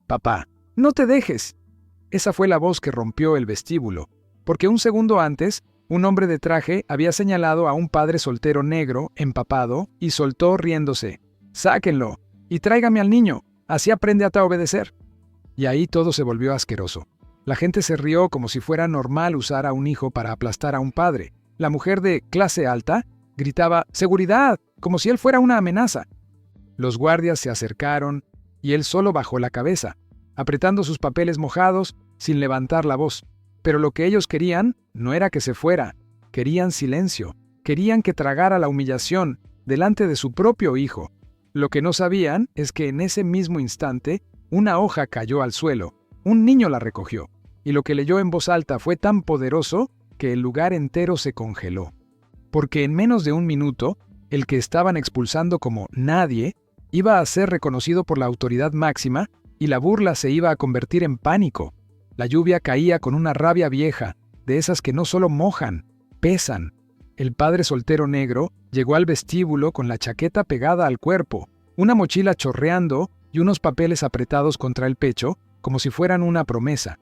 «Papá, no te dejes». Esa fue la voz que rompió el vestíbulo, porque un segundo antes, un hombre de traje había señalado a un padre soltero negro, empapado, y soltó riéndose: «Sáquenlo, y tráigame al niño, así aprende a obedecer». Y ahí todo se volvió asqueroso. La gente se rió como si fuera normal usar a un hijo para aplastar a un padre. La mujer de clase alta gritaba «¡Seguridad!», como si él fuera una amenaza. Los guardias se acercaron y él solo bajó la cabeza, apretando sus papeles mojados sin levantar la voz. Pero lo que ellos querían no era que se fuera, querían silencio, querían que tragara la humillación delante de su propio hijo. Lo que no sabían es que en ese mismo instante una hoja cayó al suelo, un niño la recogió, y lo que leyó en voz alta fue tan poderoso que el lugar entero se congeló. Porque en menos de un minuto, el que estaban expulsando como nadie iba a ser reconocido por la autoridad máxima y la burla se iba a convertir en pánico. La lluvia caía con una rabia vieja, de esas que no solo mojan, pesan. El padre soltero negro llegó al vestíbulo con la chaqueta pegada al cuerpo, una mochila chorreando y unos papeles apretados contra el pecho, como si fueran una promesa.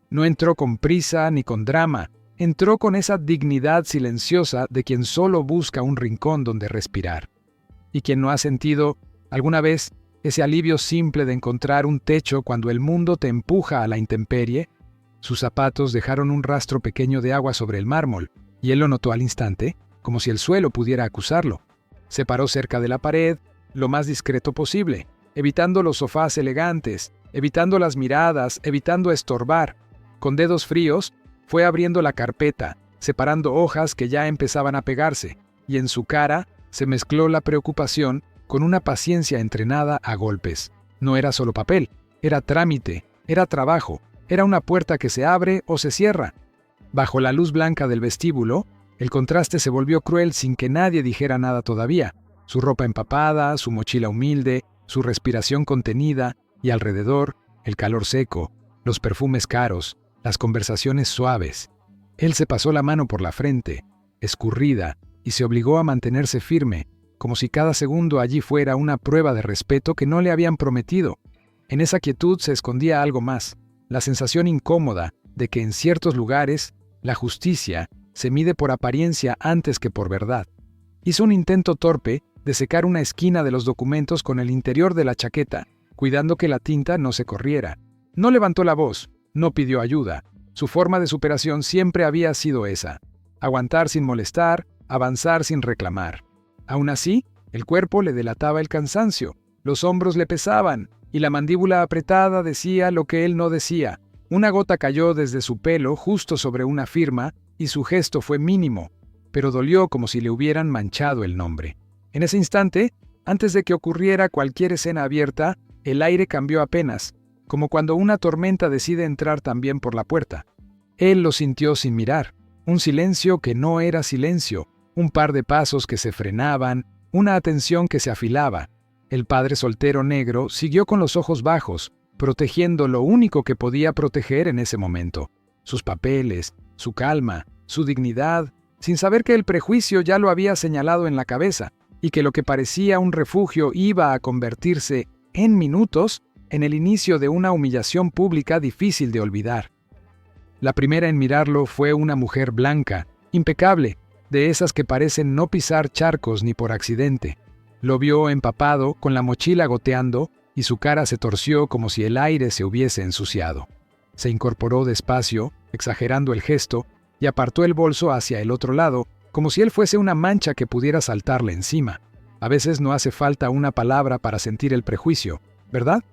No entró con prisa ni con drama, entró con esa dignidad silenciosa de quien solo busca un rincón donde respirar. Y quien no ha sentido alguna vez ese alivio simple de encontrar un techo cuando el mundo te empuja a la intemperie. Sus zapatos dejaron un rastro pequeño de agua sobre el mármol, y él lo notó al instante, como si el suelo pudiera acusarlo. Se paró cerca de la pared, lo más discreto posible, evitando los sofás elegantes, evitando las miradas, evitando estorbar. Con dedos fríos, fue abriendo la carpeta, separando hojas que ya empezaban a pegarse, y en su cara se mezcló la preocupación con una paciencia entrenada a golpes. No era solo papel, era trámite, era trabajo, era una puerta que se abre o se cierra. Bajo la luz blanca del vestíbulo, el contraste se volvió cruel sin que nadie dijera nada todavía. Su ropa empapada, su mochila humilde, su respiración contenida, y alrededor, el calor seco, los perfumes caros, las conversaciones suaves. Él se pasó la mano por la frente, escurrida, y se obligó a mantenerse firme, como si cada segundo allí fuera una prueba de respeto que no le habían prometido. En esa quietud se escondía algo más, la sensación incómoda de que en ciertos lugares la justicia se mide por apariencia antes que por verdad. Hizo un intento torpe de secar una esquina de los documentos con el interior de la chaqueta, cuidando que la tinta no se corriera. No levantó la voz, no pidió ayuda. Su forma de superación siempre había sido esa: aguantar sin molestar, avanzar sin reclamar. Aún así, el cuerpo le delataba el cansancio, los hombros le pesaban, y la mandíbula apretada decía lo que él no decía. Una gota cayó desde su pelo justo sobre una firma, y su gesto fue mínimo, pero dolió como si le hubieran manchado el nombre. En ese instante, antes de que ocurriera cualquier escena abierta, el aire cambió apenas, como cuando una tormenta decide entrar también por la puerta. Él lo sintió sin mirar, un silencio que no era silencio, un par de pasos que se frenaban, una atención que se afilaba. El padre soltero negro siguió con los ojos bajos, protegiendo lo único que podía proteger en ese momento: sus papeles, su calma, su dignidad, sin saber que el prejuicio ya lo había señalado en la cabeza, y que lo que parecía un refugio iba a convertirse, en minutos, en el inicio de una humillación pública difícil de olvidar. La primera en mirarlo fue una mujer blanca, impecable, de esas que parecen no pisar charcos ni por accidente. Lo vio empapado, con la mochila goteando, y su cara se torció como si el aire se hubiese ensuciado. Se incorporó despacio, exagerando el gesto, y apartó el bolso hacia el otro lado, como si él fuese una mancha que pudiera saltarle encima. A veces no hace falta una palabra para sentir el prejuicio, ¿verdad?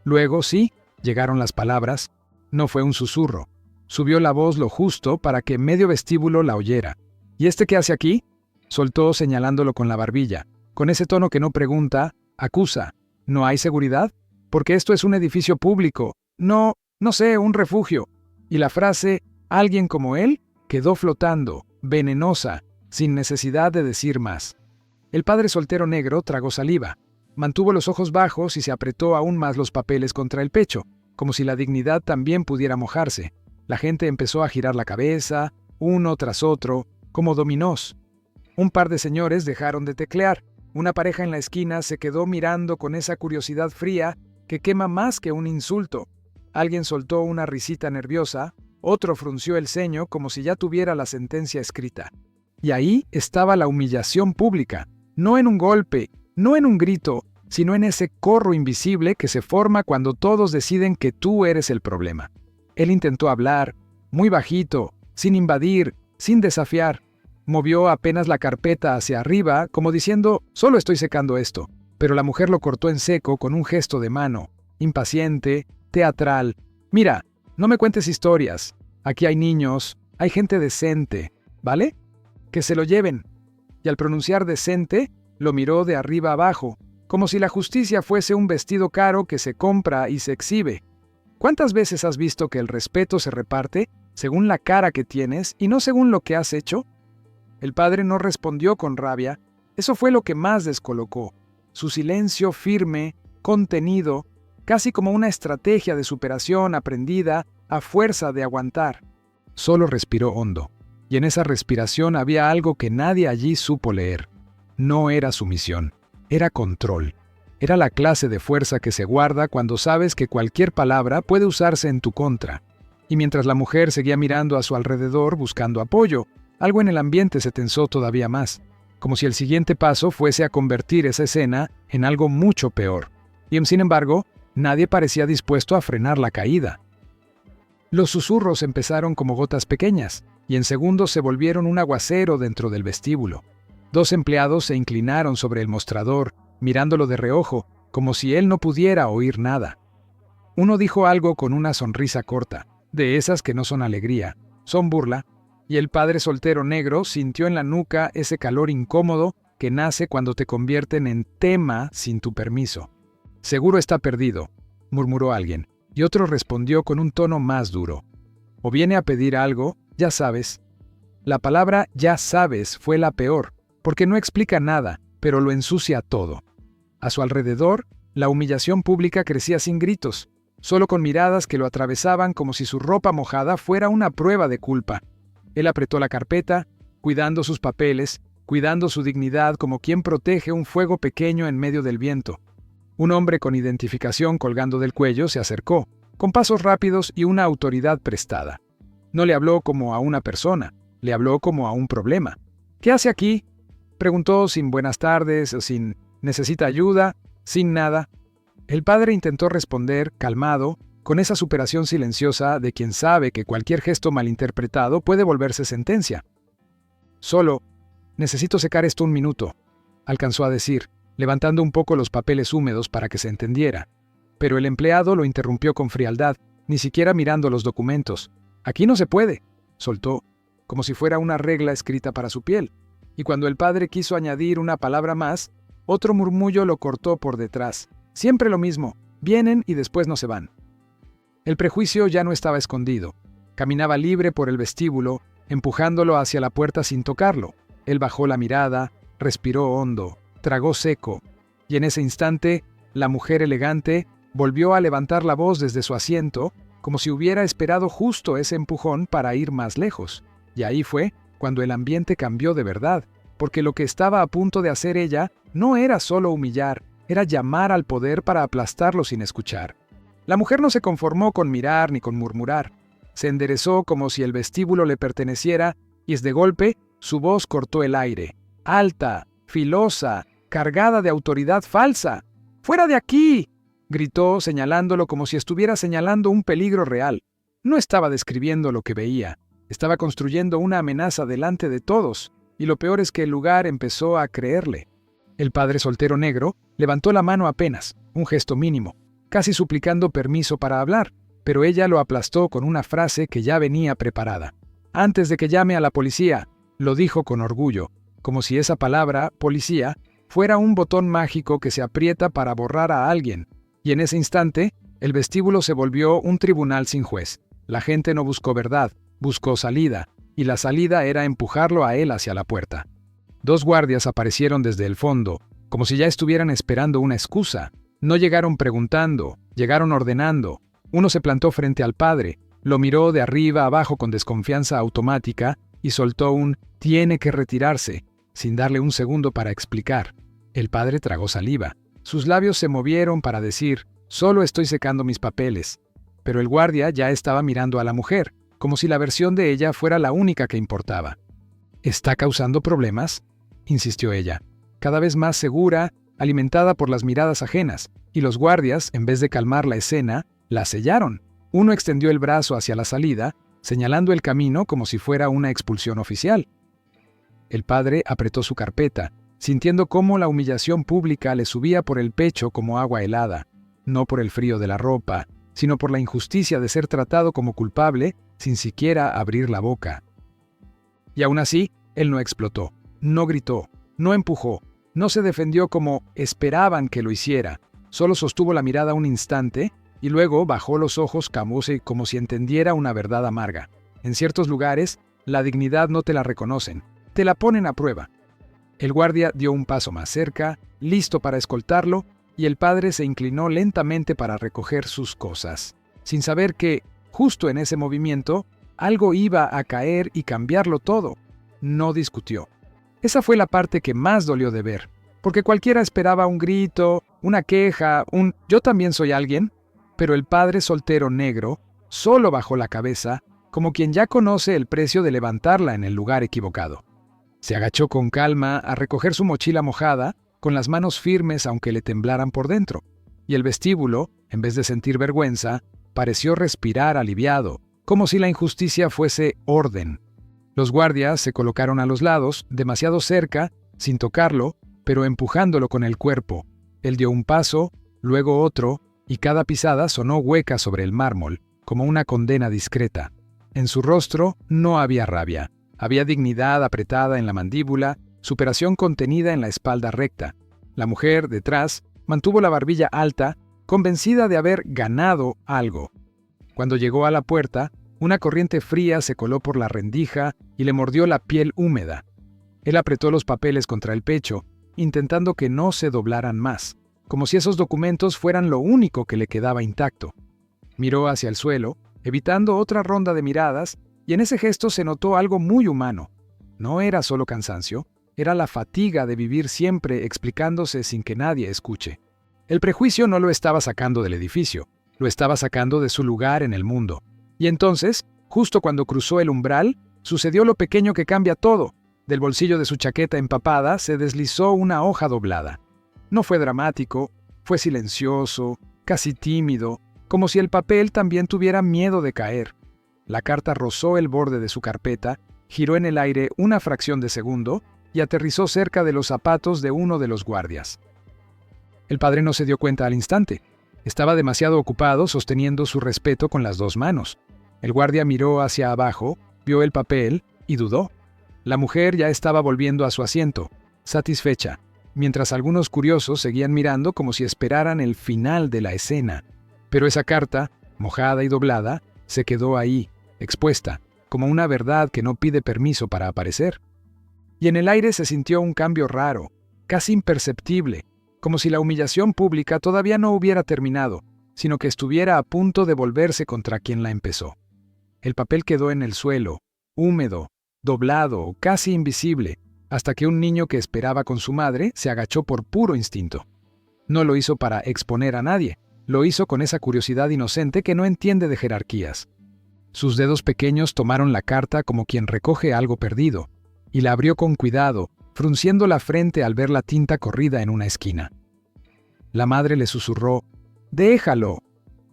Luego, sí, llegaron las palabras. No fue un susurro. Subió la voz lo justo para que medio vestíbulo la oyera. «¿Y este qué hace aquí?», soltó señalándolo con la barbilla, con ese tono que no pregunta, acusa. «¿No hay seguridad? Porque esto es un edificio público. No sé, un refugio». Y la frase «alguien como él» quedó flotando, venenosa, sin necesidad de decir más. El padre soltero negro tragó saliva, mantuvo los ojos bajos y se apretó aún más los papeles contra el pecho, como si la dignidad también pudiera mojarse. La gente empezó a girar la cabeza, uno tras otro, como dominós. Un par de señores dejaron de teclear. Una pareja en la esquina se quedó mirando con esa curiosidad fría que quema más que un insulto. Alguien soltó una risita nerviosa, otro frunció el ceño como si ya tuviera la sentencia escrita. Y ahí estaba la humillación pública, no en un golpe, no en un grito, sino en ese corro invisible que se forma cuando todos deciden que tú eres el problema. Él intentó hablar, muy bajito, sin invadir, sin desafiar. Movió apenas la carpeta hacia arriba, como diciendo, solo estoy secando esto. Pero la mujer lo cortó en seco con un gesto de mano, impaciente, teatral. Mira, no me cuentes historias. Aquí hay niños, hay gente decente, ¿vale? Que se lo lleven. Y al pronunciar decente, lo miró de arriba abajo, como si la justicia fuese un vestido caro que se compra y se exhibe. ¿Cuántas veces has visto que el respeto se reparte según la cara que tienes y no según lo que has hecho? El padre no respondió con rabia. Eso fue lo que más descolocó. Su silencio firme, contenido, casi como una estrategia de superación aprendida a fuerza de aguantar. Solo respiró hondo, y en esa respiración había algo que nadie allí supo leer. No era sumisión, era control. Era la clase de fuerza que se guarda cuando sabes que cualquier palabra puede usarse en tu contra. Y mientras la mujer seguía mirando a su alrededor buscando apoyo, algo en el ambiente se tensó todavía más, como si el siguiente paso fuese a convertir esa escena en algo mucho peor. Y sin embargo, nadie parecía dispuesto a frenar la caída. Los susurros empezaron como gotas pequeñas, y en segundos se volvieron un aguacero dentro del vestíbulo. 2 empleados se inclinaron sobre el mostrador, mirándolo de reojo, como si él no pudiera oír nada. Uno dijo algo con una sonrisa corta, de esas que no son alegría, son burla, y el padre soltero negro sintió en la nuca ese calor incómodo que nace cuando te convierten en tema sin tu permiso. «Seguro está perdido», murmuró alguien, y otro respondió con un tono más duro. «O viene a pedir algo, ya sabes». La palabra «ya sabes» fue la peor, porque no explica nada, pero lo ensucia todo. A su alrededor, la humillación pública crecía sin gritos, solo con miradas que lo atravesaban como si su ropa mojada fuera una prueba de culpa. Él apretó la carpeta, cuidando sus papeles, cuidando su dignidad como quien protege un fuego pequeño en medio del viento. Un hombre con identificación colgando del cuello se acercó, con pasos rápidos y una autoridad prestada. No le habló como a una persona, le habló como a un problema. «¿Qué hace aquí?», preguntó sin buenas tardes o sin «¿necesita ayuda?», sin nada. El padre intentó responder, calmado, con esa superación silenciosa de quien sabe que cualquier gesto malinterpretado puede volverse sentencia. «Solo, necesito secar esto un minuto», alcanzó a decir, levantando un poco los papeles húmedos para que se entendiera. Pero el empleado lo interrumpió con frialdad, ni siquiera mirando los documentos. «Aquí no se puede», soltó, como si fuera una regla escrita para su piel. Y cuando el padre quiso añadir una palabra más, otro murmullo lo cortó por detrás. «Siempre lo mismo, vienen y después no se van». El prejuicio ya no estaba escondido. Caminaba libre por el vestíbulo, empujándolo hacia la puerta sin tocarlo. Él bajó la mirada, respiró hondo, tragó seco, y en ese instante, la mujer elegante volvió a levantar la voz desde su asiento, como si hubiera esperado justo ese empujón para ir más lejos. Y ahí fue cuando el ambiente cambió de verdad, porque lo que estaba a punto de hacer ella no era solo humillar, era llamar al poder para aplastarlo sin escuchar. La mujer no se conformó con mirar ni con murmurar. Se enderezó como si el vestíbulo le perteneciera, y de golpe su voz cortó el aire, alta, filosa, cargada de autoridad falsa. «¡Fuera de aquí!», gritó, señalándolo como si estuviera señalando un peligro real. No estaba describiendo lo que veía, estaba construyendo una amenaza delante de todos, y lo peor es que el lugar empezó a creerle. El padre soltero negro levantó la mano apenas, un gesto mínimo, casi suplicando permiso para hablar, pero ella lo aplastó con una frase que ya venía preparada. «Antes de que llame a la policía», lo dijo con orgullo, como si esa palabra, policía, fuera un botón mágico que se aprieta para borrar a alguien. Y en ese instante, el vestíbulo se volvió un tribunal sin juez. La gente no buscó verdad, buscó salida, y la salida era empujarlo a él hacia la puerta. 2 guardias aparecieron desde el fondo, como si ya estuvieran esperando una excusa. No llegaron preguntando, llegaron ordenando. Uno se plantó frente al padre, lo miró de arriba abajo con desconfianza automática y soltó un «tiene que retirarse», sin darle un segundo para explicar. El padre tragó saliva. Sus labios se movieron para decir Solo estoy secando mis papeles. Pero el guardia ya estaba mirando a la mujer, como si la versión de ella fuera la única que importaba. ¿Está causando problemas?, insistió ella, cada vez más segura, alimentada por las miradas ajenas, y los guardias, en vez de calmar la escena, la sellaron. Uno extendió el brazo hacia la salida, señalando el camino como si fuera una expulsión oficial. El padre apretó su carpeta, sintiendo cómo la humillación pública le subía por el pecho como agua helada, no por el frío de la ropa, sino por la injusticia de ser tratado como culpable sin siquiera abrir la boca. Y aún así, él no explotó, no gritó, no empujó, no se defendió como esperaban que lo hiciera, solo sostuvo la mirada un instante y luego bajó los ojos como si entendiera una verdad amarga. En ciertos lugares, la dignidad no te la reconocen, te la ponen a prueba. El guardia dio un paso más cerca, listo para escoltarlo, y el padre se inclinó lentamente para recoger sus cosas, sin saber que, justo en ese movimiento, algo iba a caer y cambiarlo todo. No discutió. Esa fue la parte que más dolió de ver, porque cualquiera esperaba un grito, una queja, un «yo también soy alguien», pero el padre soltero negro solo bajó la cabeza, como quien ya conoce el precio de levantarla en el lugar equivocado. Se agachó con calma a recoger su mochila mojada, con las manos firmes aunque le temblaran por dentro, y el vestíbulo, en vez de sentir vergüenza, pareció respirar aliviado, como si la injusticia fuese orden. Los guardias se colocaron a los lados, demasiado cerca, sin tocarlo, pero empujándolo con el cuerpo. Él dio un paso, luego otro, y cada pisada sonó hueca sobre el mármol, como una condena discreta. En su rostro no había rabia, había dignidad apretada en la mandíbula, superación contenida en la espalda recta. La mujer, detrás, mantuvo la barbilla alta, convencida de haber ganado algo. Cuando llegó a la puerta, una corriente fría se coló por la rendija y le mordió la piel húmeda. Él apretó los papeles contra el pecho, intentando que no se doblaran más, como si esos documentos fueran lo único que le quedaba intacto. Miró hacia el suelo, evitando otra ronda de miradas, y en ese gesto se notó algo muy humano. No era solo cansancio, era la fatiga de vivir siempre explicándose sin que nadie escuche. El prejuicio no lo estaba sacando del edificio, lo estaba sacando de su lugar en el mundo. Y entonces, justo cuando cruzó el umbral, sucedió lo pequeño que cambia todo. Del bolsillo de su chaqueta empapada se deslizó una hoja doblada. No fue dramático, fue silencioso, casi tímido, como si el papel también tuviera miedo de caer. La carta rozó el borde de su carpeta, giró en el aire una fracción de segundo y aterrizó cerca de los zapatos de uno de los guardias. El padre no se dio cuenta al instante. Estaba demasiado ocupado sosteniendo su respeto con las dos manos. El guardia miró hacia abajo, vio el papel y dudó. La mujer ya estaba volviendo a su asiento, satisfecha, mientras algunos curiosos seguían mirando como si esperaran el final de la escena. Pero esa carta, mojada y doblada, se quedó ahí, expuesta, como una verdad que no pide permiso para aparecer. Y en el aire se sintió un cambio raro, casi imperceptible, como si la humillación pública todavía no hubiera terminado, sino que estuviera a punto de volverse contra quien la empezó. El papel quedó en el suelo, húmedo, doblado, casi invisible, hasta que un niño que esperaba con su madre se agachó por puro instinto. No lo hizo para exponer a nadie, lo hizo con esa curiosidad inocente que no entiende de jerarquías. Sus dedos pequeños tomaron la carta como quien recoge algo perdido, y la abrió con cuidado, frunciendo la frente al ver la tinta corrida en una esquina. La madre le susurró, «Déjalo».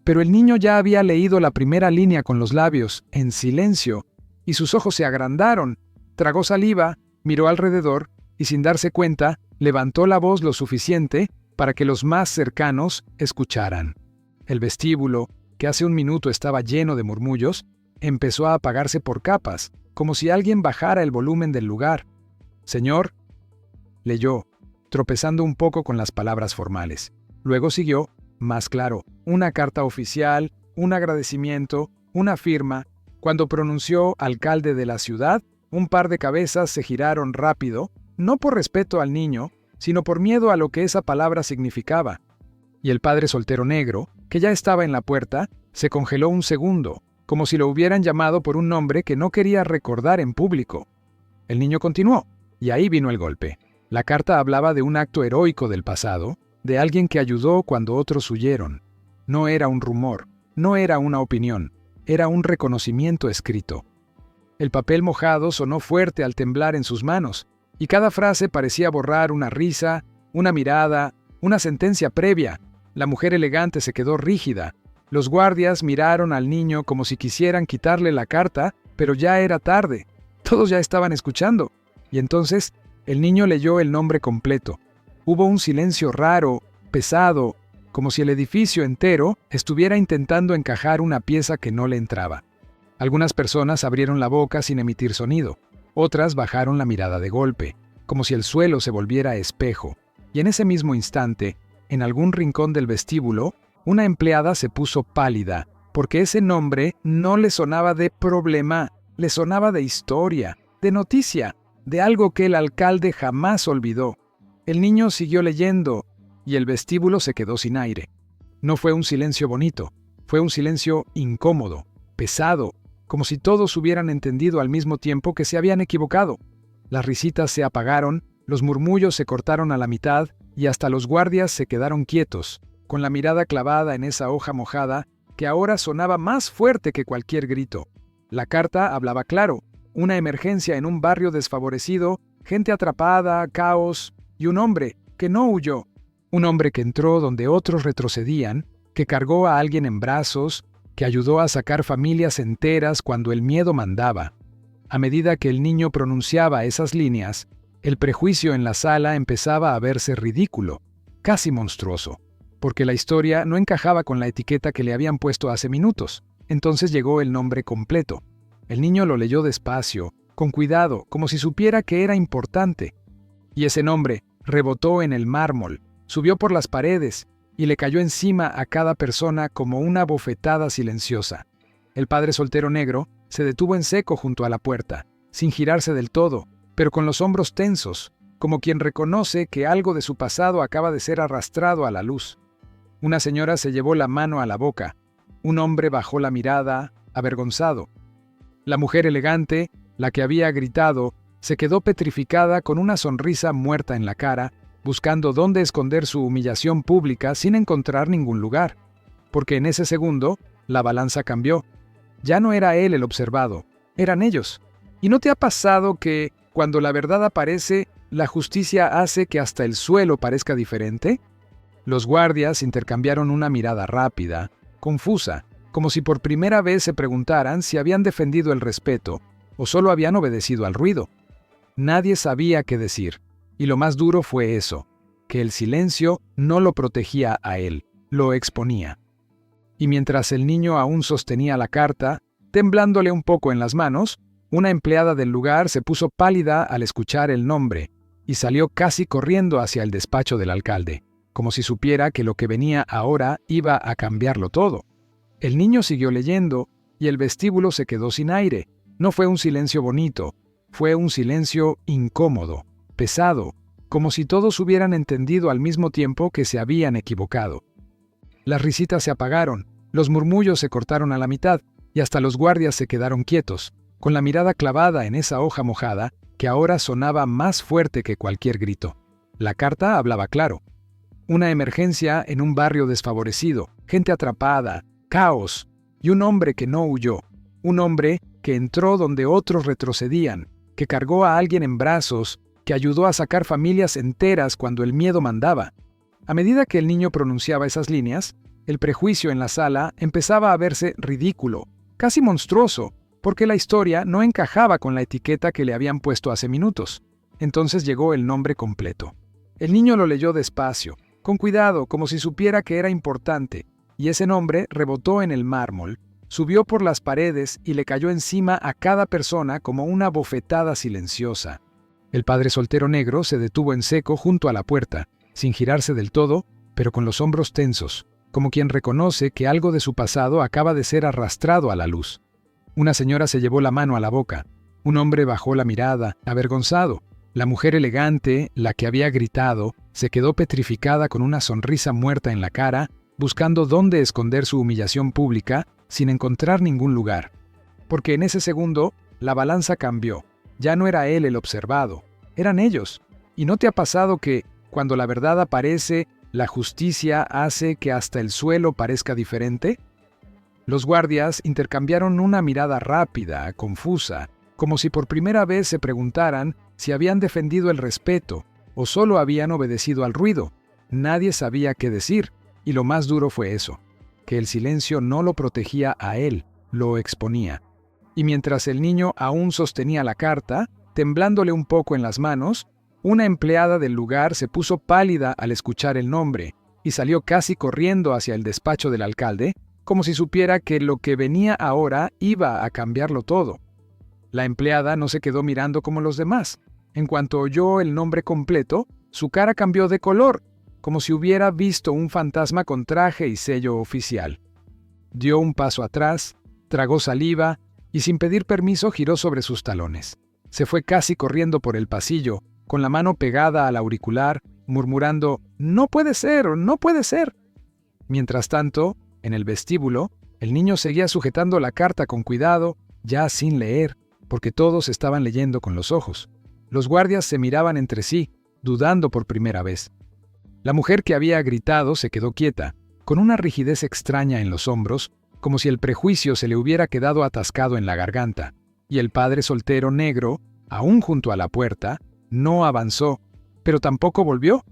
Pero el niño ya había leído la primera línea con los labios, en silencio, y sus ojos se agrandaron, tragó saliva, miró alrededor, y sin darse cuenta, levantó la voz lo suficiente para que los más cercanos escucharan. El vestíbulo, que hace un minuto estaba lleno de murmullos, empezó a apagarse por capas, como si alguien bajara el volumen del lugar. «Señor», leyó, tropezando un poco con las palabras formales. Luego siguió, más claro, una carta oficial, un agradecimiento, una firma. Cuando pronunció alcalde de la ciudad, un par de cabezas se giraron rápido, no por respeto al niño, sino por miedo a lo que esa palabra significaba. Y el padre soltero negro, que ya estaba en la puerta, se congeló un segundo, como si lo hubieran llamado por un nombre que no quería recordar en público. El niño continuó, y ahí vino el golpe. La carta hablaba de un acto heroico del pasado, de alguien que ayudó cuando otros huyeron. No era un rumor, no era una opinión, era un reconocimiento escrito. El papel mojado sonó fuerte al temblar en sus manos, y cada frase parecía borrar una risa, una mirada, una sentencia previa. La mujer elegante se quedó rígida. Los guardias miraron al niño como si quisieran quitarle la carta, pero ya era tarde. Todos ya estaban escuchando. Y entonces el niño leyó el nombre completo. Hubo un silencio raro, pesado, como si el edificio entero estuviera intentando encajar una pieza que no le entraba. Algunas personas abrieron la boca sin emitir sonido. Otras bajaron la mirada de golpe, como si el suelo se volviera espejo. Y en ese mismo instante, en algún rincón del vestíbulo, una empleada se puso pálida, porque ese nombre no le sonaba de problema, le sonaba de historia, de noticia, de algo que el alcalde jamás olvidó. El niño siguió leyendo, y el vestíbulo se quedó sin aire. No fue un silencio bonito, fue un silencio incómodo, pesado, como si todos hubieran entendido al mismo tiempo que se habían equivocado. Las risitas se apagaron, los murmullos se cortaron a la mitad, y hasta los guardias se quedaron quietos, con la mirada clavada en esa hoja mojada que ahora sonaba más fuerte que cualquier grito. La carta hablaba claro: una emergencia en un barrio desfavorecido, gente atrapada, caos, y un hombre que no huyó. Un hombre que entró donde otros retrocedían, que cargó a alguien en brazos, que ayudó a sacar familias enteras cuando el miedo mandaba. A medida que el niño pronunciaba esas líneas, el prejuicio en la sala empezaba a verse ridículo, casi monstruoso, porque la historia no encajaba con la etiqueta que le habían puesto hace minutos. Entonces llegó el nombre completo. El niño lo leyó despacio, con cuidado, como si supiera que era importante. Y ese nombre rebotó en el mármol, subió por las paredes y le cayó encima a cada persona como una bofetada silenciosa. El padre soltero negro se detuvo en seco junto a la puerta, sin girarse del todo, pero con los hombros tensos, como quien reconoce que algo de su pasado acaba de ser arrastrado a la luz. Una señora se llevó la mano a la boca. Un hombre bajó la mirada, avergonzado. La mujer elegante, la que había gritado, se quedó petrificada con una sonrisa muerta en la cara, buscando dónde esconder su humillación pública sin encontrar ningún lugar. Porque en ese segundo, la balanza cambió. Ya no era él el observado, eran ellos. ¿Y no te ha pasado que, cuando la verdad aparece, la justicia hace que hasta el suelo parezca diferente? Los guardias intercambiaron una mirada rápida, confusa, como si por primera vez se preguntaran si habían defendido el respeto o solo habían obedecido al ruido. Nadie sabía qué decir, y lo más duro fue eso, que el silencio no lo protegía a él, lo exponía. Y mientras el niño aún sostenía la carta, temblándole un poco en las manos, una empleada del lugar se puso pálida al escuchar el nombre y salió casi corriendo hacia el despacho del alcalde, como si supiera que lo que venía ahora iba a cambiarlo todo. El niño siguió leyendo y el vestíbulo se quedó sin aire. No fue un silencio bonito, fue un silencio incómodo, pesado, como si todos hubieran entendido al mismo tiempo que se habían equivocado. Las risitas se apagaron, los murmullos se cortaron a la mitad y hasta los guardias se quedaron quietos, con la mirada clavada en esa hoja mojada que ahora sonaba más fuerte que cualquier grito. La carta hablaba claro. Una emergencia en un barrio desfavorecido, gente atrapada, caos, y un hombre que no huyó, un hombre que entró donde otros retrocedían, que cargó a alguien en brazos, que ayudó a sacar familias enteras cuando el miedo mandaba. A medida que el niño pronunciaba esas líneas, el prejuicio en la sala empezaba a verse ridículo, casi monstruoso, porque la historia no encajaba con la etiqueta que le habían puesto hace minutos. Entonces llegó el nombre completo. El niño lo leyó despacio, con cuidado, como si supiera que era importante, y ese nombre rebotó en el mármol, subió por las paredes y le cayó encima a cada persona como una bofetada silenciosa. El padre soltero negro se detuvo en seco junto a la puerta, sin girarse del todo, pero con los hombros tensos, como quien reconoce que algo de su pasado acaba de ser arrastrado a la luz. Una señora se llevó la mano a la boca. Un hombre bajó la mirada, avergonzado. La mujer elegante, la que había gritado, se quedó petrificada con una sonrisa muerta en la cara, buscando dónde esconder su humillación pública sin encontrar ningún lugar. Porque en ese segundo, la balanza cambió. Ya no era él el observado, eran ellos. ¿Y no te ha pasado que, cuando la verdad aparece, ¿La justicia hace que hasta el suelo parezca diferente? Los guardias intercambiaron una mirada rápida, confusa, como si por primera vez se preguntaran si habían defendido el respeto o solo habían obedecido al ruido. Nadie sabía qué decir, y lo más duro fue eso, que el silencio no lo protegía a él, lo exponía. Y mientras el niño aún sostenía la carta, temblándole un poco en las manos, una empleada del lugar se puso pálida al escuchar el nombre y salió casi corriendo hacia el despacho del alcalde, como si supiera que lo que venía ahora iba a cambiarlo todo. La empleada no se quedó mirando como los demás. En cuanto oyó el nombre completo, su cara cambió de color, como si hubiera visto un fantasma con traje y sello oficial. Dio un paso atrás, tragó saliva y sin pedir permiso giró sobre sus talones. Se fue casi corriendo por el pasillo, con la mano pegada al auricular, murmurando «¡No puede ser! ¡No puede ser!». Mientras tanto, en el vestíbulo, el niño seguía sujetando la carta con cuidado, ya sin leer, porque todos estaban leyendo con los ojos. Los guardias se miraban entre sí, dudando por primera vez. La mujer que había gritado se quedó quieta, con una rigidez extraña en los hombros, como si el prejuicio se le hubiera quedado atascado en la garganta, y el padre soltero negro, aún junto a la puerta, no avanzó, pero tampoco volvió.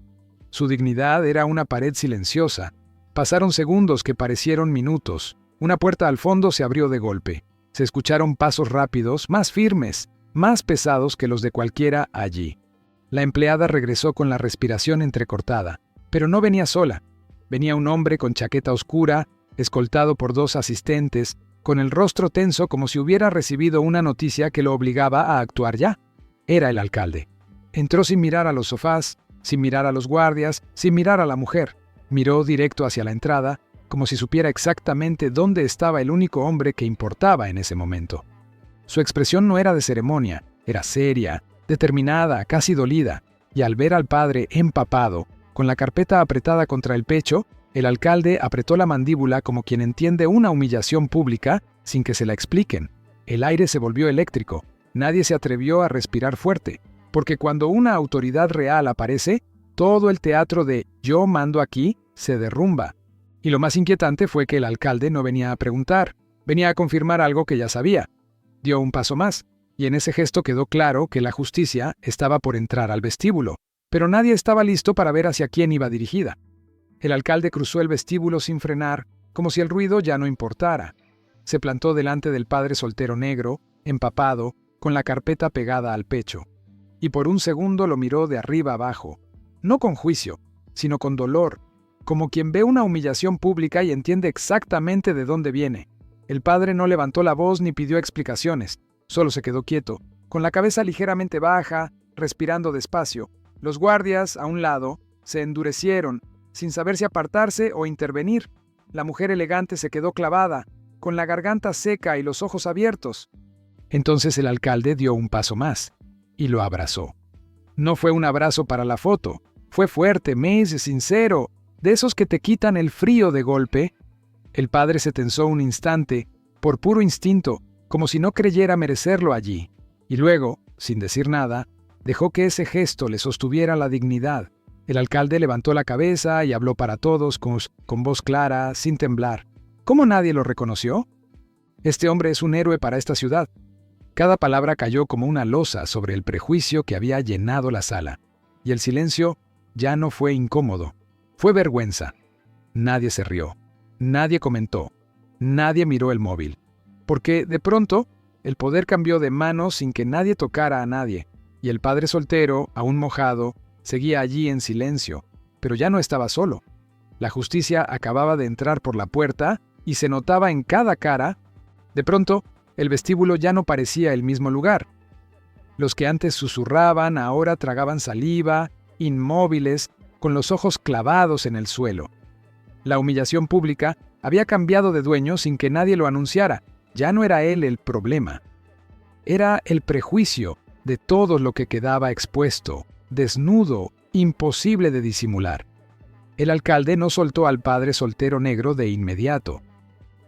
Su dignidad era una pared silenciosa. Pasaron segundos que parecieron minutos. Una puerta al fondo se abrió de golpe. Se escucharon pasos rápidos, más firmes, más pesados que los de cualquiera allí. La empleada regresó con la respiración entrecortada, pero no venía sola. Venía un hombre con chaqueta oscura, escoltado por 2 asistentes, con el rostro tenso como si hubiera recibido una noticia que lo obligaba a actuar ya. Era el alcalde. Entró sin mirar a los sofás, sin mirar a los guardias, sin mirar a la mujer. Miró directo hacia la entrada, como si supiera exactamente dónde estaba el único hombre que importaba en ese momento. Su expresión no era de ceremonia, era seria, determinada, casi dolida, y al ver al padre empapado, con la carpeta apretada contra el pecho, el alcalde apretó la mandíbula como quien entiende una humillación pública sin que se la expliquen. El aire se volvió eléctrico. Nadie se atrevió a respirar fuerte, porque cuando una autoridad real aparece, todo el teatro de «yo mando aquí» se derrumba. Y lo más inquietante fue que el alcalde no venía a preguntar, venía a confirmar algo que ya sabía. Dio un paso más, y en ese gesto quedó claro que la justicia estaba por entrar al vestíbulo, pero nadie estaba listo para ver hacia quién iba dirigida. El alcalde cruzó el vestíbulo sin frenar, como si el ruido ya no importara. Se plantó delante del padre soltero negro, empapado, con la carpeta pegada al pecho, y por un segundo lo miró de arriba abajo, no con juicio, sino con dolor, como quien ve una humillación pública y entiende exactamente de dónde viene. El padre no levantó la voz ni pidió explicaciones, solo se quedó quieto, con la cabeza ligeramente baja, respirando despacio. Los guardias, a un lado, se endurecieron, sin saber si apartarse o intervenir. La mujer elegante se quedó clavada, con la garganta seca y los ojos abiertos. Entonces el alcalde dio un paso más, y lo abrazó. No fue un abrazo para la foto, fue fuerte, medio sincero, de esos que te quitan el frío de golpe. El padre se tensó un instante, por puro instinto, como si no creyera merecerlo allí, y luego, sin decir nada, dejó que ese gesto le sostuviera la dignidad. El alcalde levantó la cabeza y habló para todos con voz clara, sin temblar. ¿Cómo nadie lo reconoció? Este hombre es un héroe para esta ciudad. Cada palabra cayó como una losa sobre el prejuicio que había llenado la sala, y el silencio ya no fue incómodo, fue vergüenza. Nadie se rió, nadie comentó, nadie miró el móvil, porque de pronto el poder cambió de manos sin que nadie tocara a nadie, y el padre soltero, aún mojado, seguía allí en silencio, pero ya no estaba solo. La justicia acababa de entrar por la puerta y se notaba en cada cara. De pronto, el vestíbulo ya no parecía el mismo lugar. Los que antes susurraban ahora tragaban saliva, inmóviles, con los ojos clavados en el suelo. La humillación pública había cambiado de dueño sin que nadie lo anunciara. Ya no era él el problema. Era el prejuicio de todo lo que quedaba expuesto, desnudo, imposible de disimular. El alcalde no soltó al padre soltero negro de inmediato.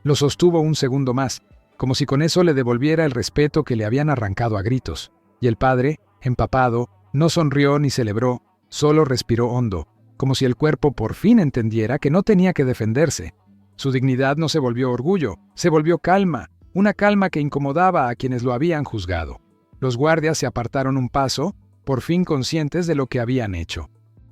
Lo sostuvo un segundo más, como si con eso le devolviera el respeto que le habían arrancado a gritos. Y el padre, empapado, no sonrió ni celebró, solo respiró hondo, como si el cuerpo por fin entendiera que no tenía que defenderse. Su dignidad no se volvió orgullo, se volvió calma, una calma que incomodaba a quienes lo habían juzgado. Los guardias se apartaron un paso, por fin conscientes de lo que habían hecho.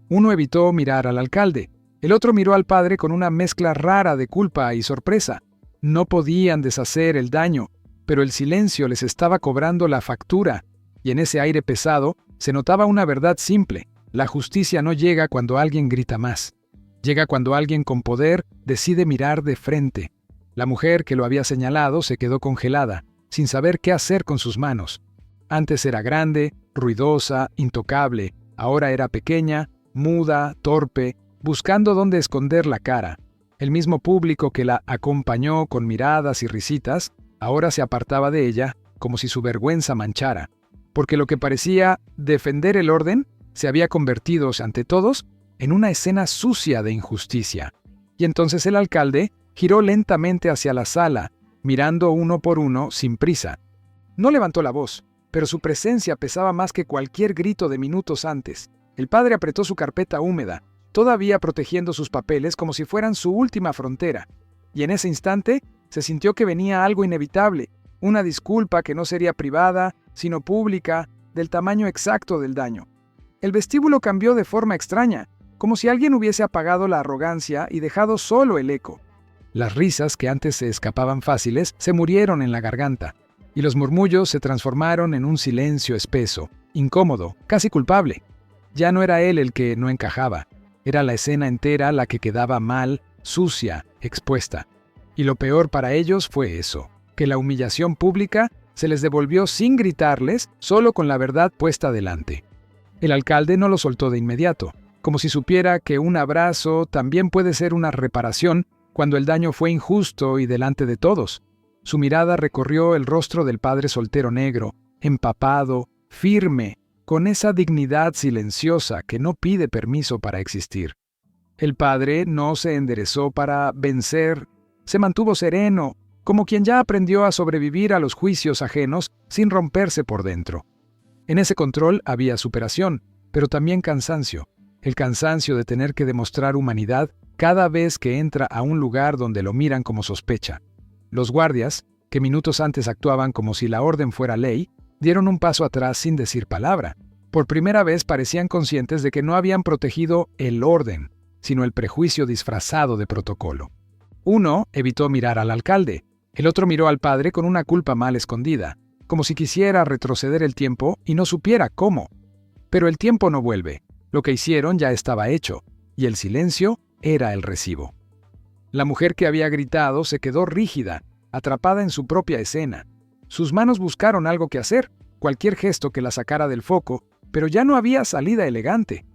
Uno evitó mirar al alcalde, el otro miró al padre con una mezcla rara de culpa y sorpresa. No podían deshacer el daño, pero el silencio les estaba cobrando la factura, y en ese aire pesado se notaba una verdad simple: la justicia no llega cuando alguien grita más. Llega cuando alguien con poder decide mirar de frente. La mujer que lo había señalado se quedó congelada, sin saber qué hacer con sus manos. Antes era grande, ruidosa, intocable. Ahora era pequeña, muda, torpe, buscando dónde esconder la cara. El mismo público que la acompañó con miradas y risitas, ahora se apartaba de ella como si su vergüenza manchara, porque lo que parecía defender el orden se había convertido, ante todos, en una escena sucia de injusticia. Y entonces el alcalde giró lentamente hacia la sala, mirando uno por uno sin prisa. No levantó la voz, pero su presencia pesaba más que cualquier grito de minutos antes. El padre apretó su carpeta húmeda, todavía protegiendo sus papeles como si fueran su última frontera. Y en ese instante se sintió que venía algo inevitable, una disculpa que no sería privada, sino pública, del tamaño exacto del daño. El vestíbulo cambió de forma extraña, como si alguien hubiese apagado la arrogancia y dejado solo el eco. Las risas que antes se escapaban fáciles se murieron en la garganta, y los murmullos se transformaron en un silencio espeso, incómodo, casi culpable. Ya no era él el que no encajaba, era la escena entera la que quedaba mal, sucia, expuesta. Y lo peor para ellos fue eso, que la humillación pública se les devolvió sin gritarles, solo con la verdad puesta delante. El alcalde no lo soltó de inmediato, como si supiera que un abrazo también puede ser una reparación cuando el daño fue injusto y delante de todos. Su mirada recorrió el rostro del padre soltero negro, empapado, firme, con esa dignidad silenciosa que no pide permiso para existir. El padre no se enderezó para vencer, se mantuvo sereno, como quien ya aprendió a sobrevivir a los juicios ajenos sin romperse por dentro. En ese control había superación, pero también cansancio. El cansancio de tener que demostrar humanidad cada vez que entra a un lugar donde lo miran como sospecha. Los guardias, que minutos antes actuaban como si la orden fuera ley, dieron un paso atrás sin decir palabra. Por primera vez parecían conscientes de que no habían protegido el orden, sino el prejuicio disfrazado de protocolo. Uno evitó mirar al alcalde, el otro miró al padre con una culpa mal escondida, como si quisiera retroceder el tiempo y no supiera cómo. Pero el tiempo no vuelve. Lo que hicieron ya estaba hecho, y el silencio era el recibo. La mujer que había gritado se quedó rígida, atrapada en su propia escena. Sus manos buscaron algo que hacer, cualquier gesto que la sacara del foco, pero ya no había salida elegante.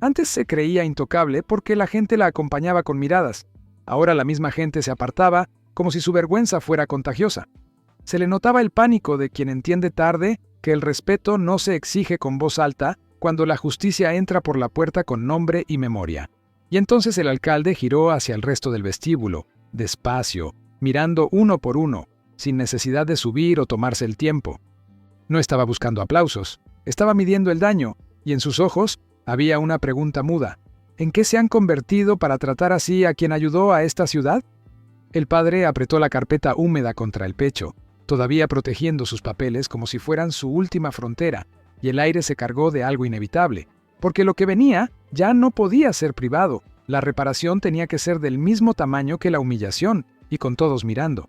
Antes se creía intocable porque la gente la acompañaba con miradas. Ahora la misma gente se apartaba, como si su vergüenza fuera contagiosa. Se le notaba el pánico de quien entiende tarde que el respeto no se exige con voz alta cuando la justicia entra por la puerta con nombre y memoria. Y entonces el alcalde giró hacia el resto del vestíbulo, despacio, mirando uno por uno, sin necesidad de subir o tomarse el tiempo. No estaba buscando aplausos, estaba midiendo el daño, y en sus ojos había una pregunta muda. ¿En qué se han convertido para tratar así a quien ayudó a esta ciudad? El padre apretó la carpeta húmeda contra el pecho, todavía protegiendo sus papeles como si fueran su última frontera, y el aire se cargó de algo inevitable, porque lo que venía ya no podía ser privado. La reparación tenía que ser del mismo tamaño que la humillación, y con todos mirando.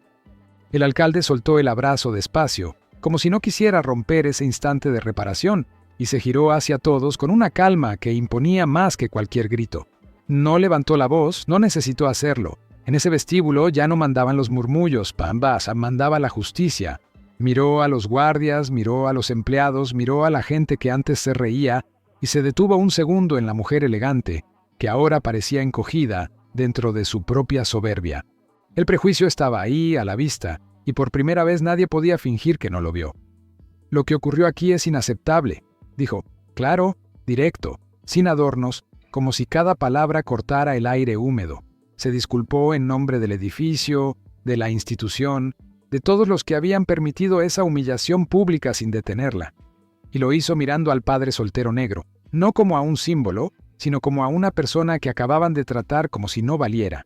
El alcalde soltó el abrazo despacio, como si no quisiera romper ese instante de reparación, y se giró hacia todos con una calma que imponía más que cualquier grito. No levantó la voz, no necesitó hacerlo. En ese vestíbulo ya no mandaban los murmullos, pambas, mandaba la justicia. Miró a los guardias, miró a los empleados, miró a la gente que antes se reía, y se detuvo un segundo en la mujer elegante, que ahora parecía encogida dentro de su propia soberbia. El prejuicio estaba ahí, a la vista, y por primera vez nadie podía fingir que no lo vio. Lo que ocurrió aquí es inaceptable, dijo, claro, directo, sin adornos, como si cada palabra cortara el aire húmedo. Se disculpó en nombre del edificio, de la institución, de todos los que habían permitido esa humillación pública sin detenerla. Y lo hizo mirando al padre soltero negro, no como a un símbolo, sino como a una persona que acababan de tratar como si no valiera.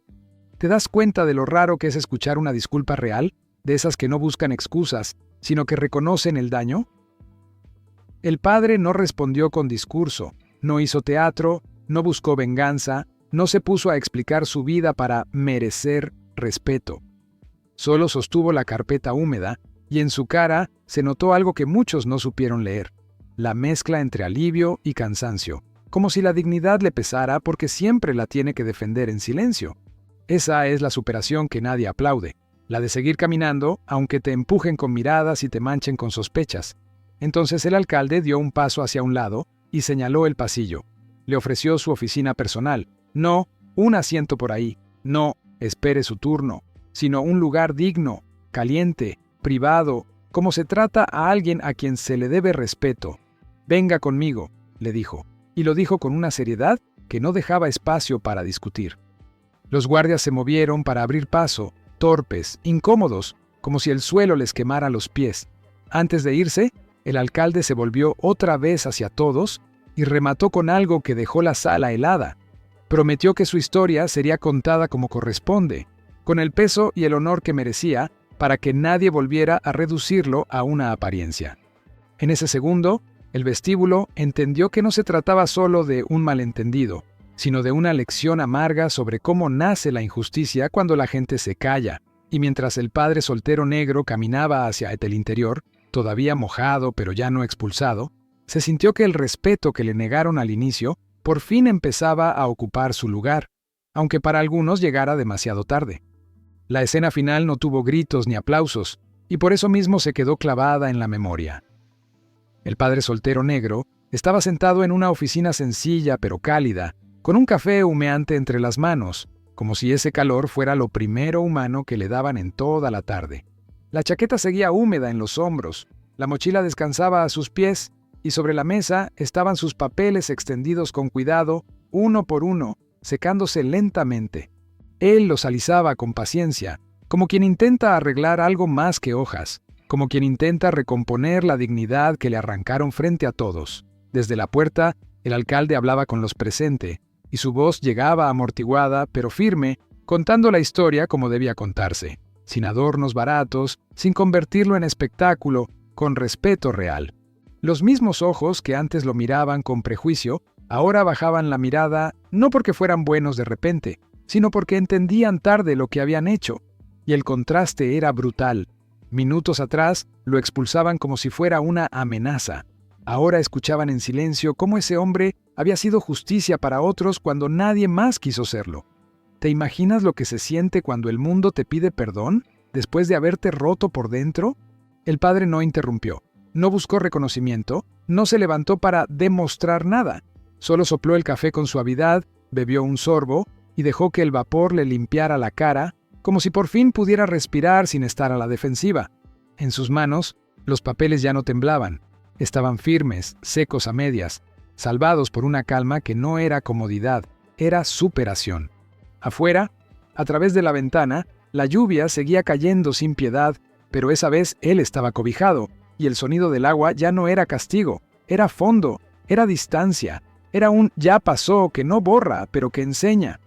¿Te das cuenta de lo raro que es escuchar una disculpa real, de esas que no buscan excusas, sino que reconocen el daño? El padre no respondió con discurso, no hizo teatro, no buscó venganza, no se puso a explicar su vida para merecer respeto. Solo sostuvo la carpeta húmeda y en su cara se notó algo que muchos no supieron leer, la mezcla entre alivio y cansancio, como si la dignidad le pesara porque siempre la tiene que defender en silencio. Esa es la superación que nadie aplaude, la de seguir caminando aunque te empujen con miradas y te manchen con sospechas. Entonces el alcalde dio un paso hacia un lado y señaló el pasillo. Le ofreció su oficina personal. No un asiento por ahí, no espere su turno, sino un lugar digno, caliente, privado, como se trata a alguien a quien se le debe respeto. Venga conmigo, le dijo, y lo dijo con una seriedad que no dejaba espacio para discutir. Los guardias se movieron para abrir paso, torpes, incómodos, como si el suelo les quemara los pies. Antes de irse, el alcalde se volvió otra vez hacia todos y remató con algo que dejó la sala helada. Prometió que su historia sería contada como corresponde, con el peso y el honor que merecía, para que nadie volviera a reducirlo a una apariencia. En ese segundo, el vestíbulo entendió que no se trataba solo de un malentendido, sino de una lección amarga sobre cómo nace la injusticia cuando la gente se calla, y mientras el padre soltero negro caminaba hacia el interior, todavía mojado pero ya no expulsado, se sintió que el respeto que le negaron al inicio por fin empezaba a ocupar su lugar, aunque para algunos llegara demasiado tarde. La escena final no tuvo gritos ni aplausos, y por eso mismo se quedó clavada en la memoria. El padre soltero negro estaba sentado en una oficina sencilla pero cálida, con un café humeante entre las manos, como si ese calor fuera lo primero humano que le daban en toda la tarde. La chaqueta seguía húmeda en los hombros, la mochila descansaba a sus pies, y sobre la mesa estaban sus papeles extendidos con cuidado, uno por uno, secándose lentamente. Él los alisaba con paciencia, como quien intenta arreglar algo más que hojas, como quien intenta recomponer la dignidad que le arrancaron frente a todos. Desde la puerta, el alcalde hablaba con los presentes, y su voz llegaba amortiguada pero firme, contando la historia como debía contarse, sin adornos baratos, sin convertirlo en espectáculo, con respeto real. Los mismos ojos que antes lo miraban con prejuicio, ahora bajaban la mirada no porque fueran buenos de repente, sino porque entendían tarde lo que habían hecho, y el contraste era brutal. Minutos atrás lo expulsaban como si fuera una amenaza. Ahora escuchaban en silencio cómo ese hombre había sido justicia para otros cuando nadie más quiso serlo. ¿Te imaginas lo que se siente cuando el mundo te pide perdón después de haberte roto por dentro? El padre no interrumpió, no buscó reconocimiento, no se levantó para demostrar nada. Solo sopló el café con suavidad, bebió un sorbo y dejó que el vapor le limpiara la cara, como si por fin pudiera respirar sin estar a la defensiva. En sus manos, los papeles ya no temblaban. Estaban firmes, secos a medias, salvados por una calma que no era comodidad, era superación. Afuera, a través de la ventana, la lluvia seguía cayendo sin piedad, pero esa vez él estaba cobijado, y el sonido del agua ya no era castigo, era fondo, era distancia, era un ya pasó que no borra, pero que enseña.